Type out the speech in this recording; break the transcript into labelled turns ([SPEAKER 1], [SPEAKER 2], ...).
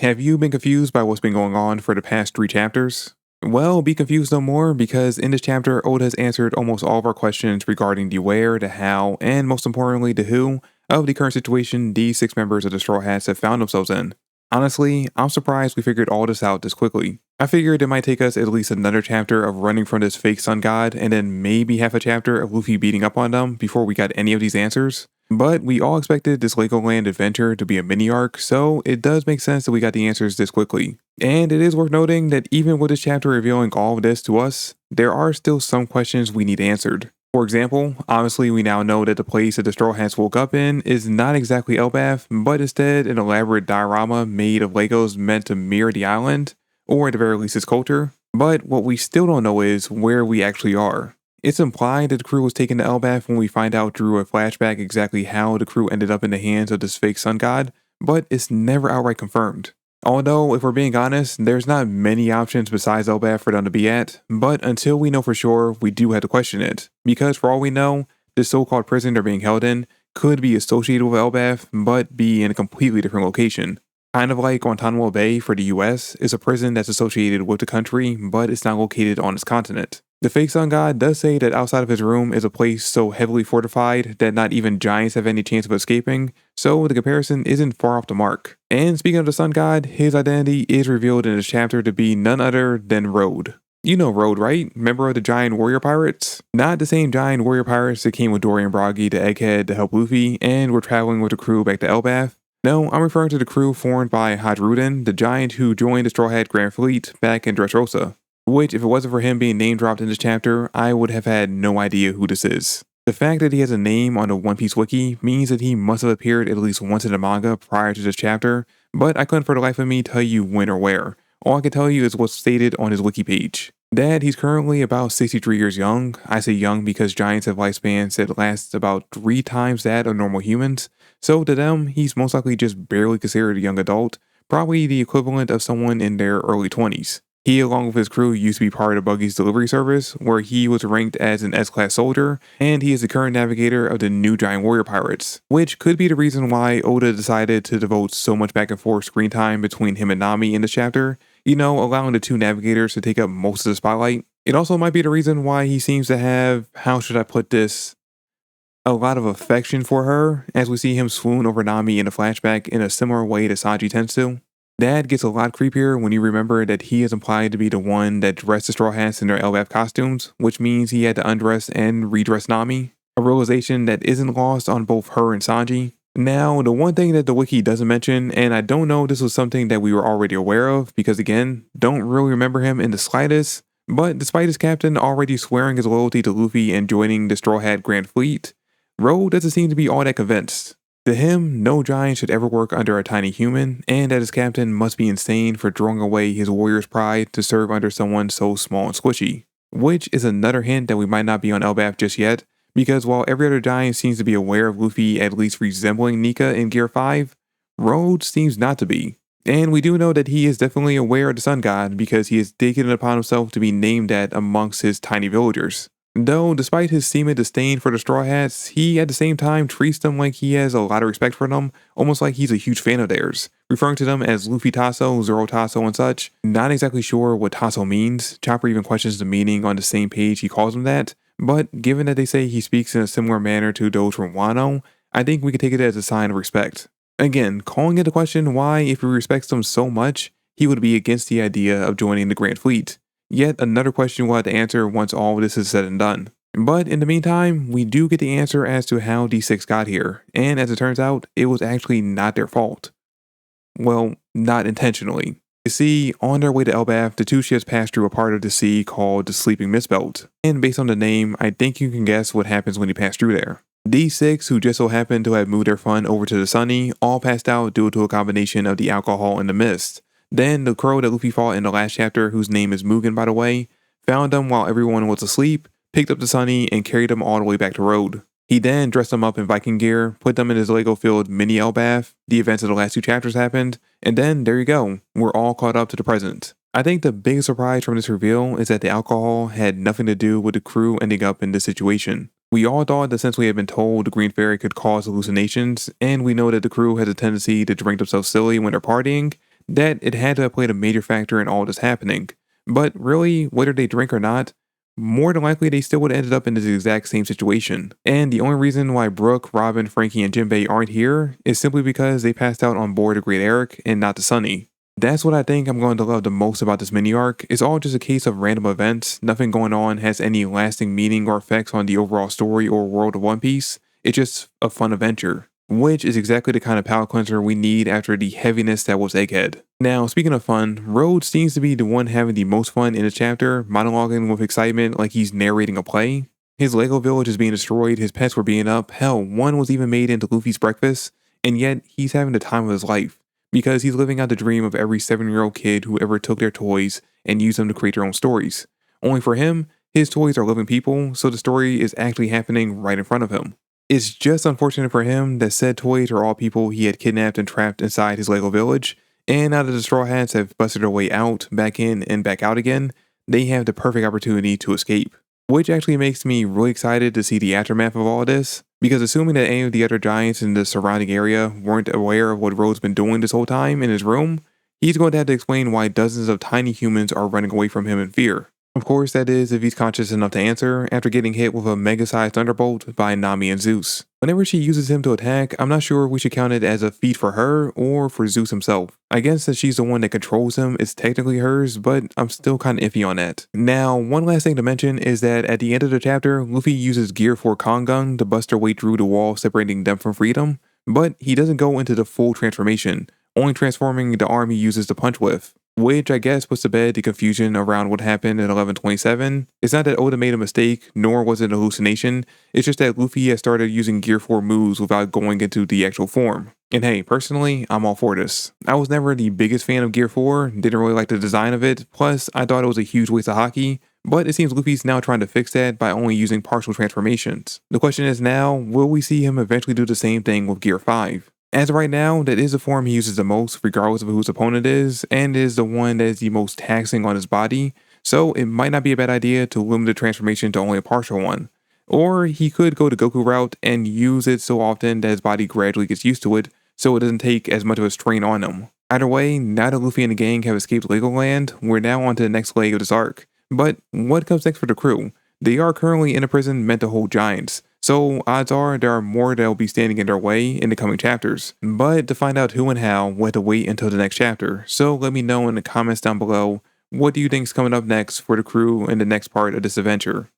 [SPEAKER 1] Have you been confused by what's been going on for the past 3 chapters? Well, be confused no more because in this chapter, Oda has answered almost all of our questions regarding the where, the how, and most importantly, the who of the current situation these 6 members of the Straw Hats have found themselves in. Honestly, I'm surprised we figured all this out this quickly. I figured it might take us at least another chapter of running from this fake sun god and then maybe half a chapter of Luffy beating up on them before we got any of these answers. But we all expected this Legoland adventure to be a mini arc, so it does make sense that we got the answers this quickly. And it is worth noting that even with this chapter revealing all of this to us, there are still some questions we need answered. For example, obviously we now know that the place that the Straw Hats woke up in is not exactly Elbaf, but instead an elaborate diorama made of Legos meant to mirror the island, or at the very least its culture. But what we still don't know is where we actually are. It's implied that the crew was taken to Elbaf when we find out through a flashback exactly how the crew ended up in the hands of this fake sun god, but it's never outright confirmed. Although, if we're being honest, there's not many options besides Elbaf for them to be at, but until we know for sure, we do have to question it. Because for all we know, this so-called prison they're being held in could be associated with Elbaf, but be in a completely different location. Kind of like Guantanamo Bay for the US is a prison that's associated with the country, but it's not located on its continent. The fake sun god does say that outside of his room is a place so heavily fortified that not even giants have any chance of escaping, so the comparison isn't far off the mark. And speaking of the sun god, his identity is revealed in this chapter to be none other than Road. You know Road, right? Member of the giant warrior pirates? Not the same giant warrior pirates that came with Dory and Bragi the Egghead to help Luffy and were traveling with the crew back to Elbaf. No, I'm referring to the crew formed by Hadruden, the giant who joined the Straw Hat Grand Fleet back in Dressrosa. Which, if it wasn't for him being name dropped in this chapter, I would have had no idea who this is. The fact that he has a name on the One Piece wiki means that he must have appeared at least once in the manga prior to this chapter, but I couldn't for the life of me tell you when or where. All I can tell you is what's stated on his wiki page. That he's currently about 63 years young. I say young because giants have lifespans that last about 3 times that of normal humans, so to them, he's most likely just barely considered a young adult, probably the equivalent of someone in their early 20s. He, along with his crew, used to be part of Buggy's delivery service, where he was ranked as an S-class soldier, and he is the current navigator of the new Giant Warrior Pirates, which could be the reason why Oda decided to devote so much back and forth screen time between him and Nami in this chapter, allowing the 2 navigators to take up most of the spotlight. It also might be the reason why he seems to have, how should I put this, a lot of affection for her, as we see him swoon over Nami in a flashback in a similar way that Sanji tends to. That gets a lot creepier when you remember that he is implied to be the one that dressed the Straw Hats in their Elbaf costumes, which means he had to undress and redress Nami, a realization that isn't lost on both her and Sanji. Now, the one thing that the wiki doesn't mention, and I don't know if this was something that we were already aware of, because again, don't really remember him in the slightest, but despite his captain already swearing his loyalty to Luffy and joining the Straw Hat Grand Fleet, Road doesn't seem to be all that convinced. To him, no giant should ever work under a tiny human, and that his captain must be insane for throwing away his warrior's pride to serve under someone so small and squishy. Which is another hint that we might not be on Elbaf just yet, because while every other giant seems to be aware of Luffy at least resembling Nika in Gear 5, Rhodes seems not to be. And we do know that he is definitely aware of the Sun God because he has taken it upon himself to be named that amongst his tiny villagers. Though, despite his seeming disdain for the Straw Hats, he at the same time treats them like he has a lot of respect for them, almost like he's a huge fan of theirs, referring to them as Luffy Tasso, Zoro Tasso, and such. Not exactly sure what Tasso means. Chopper even questions the meaning on the same page he calls him that, but given that they say he speaks in a similar manner to those from Wano, I think we could take it as a sign of respect. Again, calling into question why, if he respects them so much, he would be against the idea of joining the Grand Fleet. Yet another question we'll have to answer once all of this is said and done. But in the meantime, we do get the answer as to how D6 got here, and as it turns out, it was actually not their fault. Well, not intentionally. You see, on their way to Elbaf, the 2 ships passed through a part of the sea called the Sleeping Mist Belt, and based on the name, I think you can guess what happens when you pass through there. These 6, who just so happened to have moved their fun over to the Sunny, all passed out due to a combination of the alcohol and the mist. Then the crow that Luffy fought in the last chapter, whose name is Mugen by the way, found them while everyone was asleep, picked up the Sunny, and carried them all the way back to Road. He then dressed them up in Viking gear, put them in his Lego-filled mini Elbaf, the events of the last 2 chapters happened, and then there you go, we're all caught up to the present. I think the biggest surprise from this reveal is that the alcohol had nothing to do with the crew ending up in this situation. We all thought that since we had been told the Green Fairy could cause hallucinations, and we know that the crew has a tendency to drink themselves silly when they're partying, that it had to have played a major factor in all this happening. But really, whether they drink or not, more than likely they still would have ended up in this exact same situation. And the only reason why Brooke, Robin, Frankie, and Jinbei aren't here is simply because they passed out on board the Great Eric and not the Sunny. That's what I think I'm going to love the most about this mini arc. It's all just a case of random events. Nothing going on has any lasting meaning or effects on the overall story or world of One Piece. It's just a fun adventure, which is exactly the kind of palate cleanser we need after the heaviness that was Egghead. Now, speaking of fun, Rhodes seems to be the one having the most fun in this chapter, monologuing with excitement like he's narrating a play. His Lego village is being destroyed, his pets were being up, hell, one was even made into Luffy's breakfast, and yet he's having the time of his life because he's living out the dream of every 7-year-old kid who ever took their toys and used them to create their own stories. Only for him, his toys are living people, so the story is actually happening right in front of him. It's just unfortunate for him that said toys are all people he had kidnapped and trapped inside his Lego village, and now that the Straw Hats have busted their way out, back in, and back out again, they have the perfect opportunity to escape. Which actually makes me really excited to see the aftermath of all of this, because assuming that any of the other giants in the surrounding area weren't aware of what Rhodes been doing this whole time in his room, he's going to have to explain why dozens of tiny humans are running away from him in fear. Of course, that is if he's conscious enough to answer after getting hit with a mega-sized thunderbolt by Nami and Zeus. Whenever she uses him to attack, I'm not sure if we should count it as a feat for her or for Zeus himself. I guess that she's the one that controls him, it's technically hers, but I'm still kinda iffy on that. Now, one last thing to mention is that at the end of the chapter, Luffy uses Gear 4 Kongung to bust her way through the wall separating them from freedom, but he doesn't go into the full transformation, only transforming the arm he uses to punch with. Which I guess puts to bed the confusion around what happened in 1127. It's not that Oda made a mistake, nor was it an hallucination, it's just that Luffy has started using Gear 4 moves without going into the actual form. And hey, personally, I'm all for this. I was never the biggest fan of Gear 4, didn't really like the design of it, plus I thought it was a huge waste of haki, but it seems Luffy's now trying to fix that by only using partial transformations. The question is now, will we see him eventually do the same thing with Gear 5? As of right now, that is the form he uses the most, regardless of whose opponent is, and is the one that is the most taxing on his body, so it might not be a bad idea to limit the transformation to only a partial one. Or he could go the Goku route and use it so often that his body gradually gets used to it, so it doesn't take as much of a strain on him. Either way, now that Luffy and the gang have escaped Legoland, we're now on to the next leg of this arc. But what comes next for the crew? They are currently in a prison meant to hold giants, so odds are there are more that will be standing in their way in the coming chapters. But to find out who and how, we'll have to wait until the next chapter. So let me know in the comments down below, what do you think is coming up next for the crew in the next part of this adventure?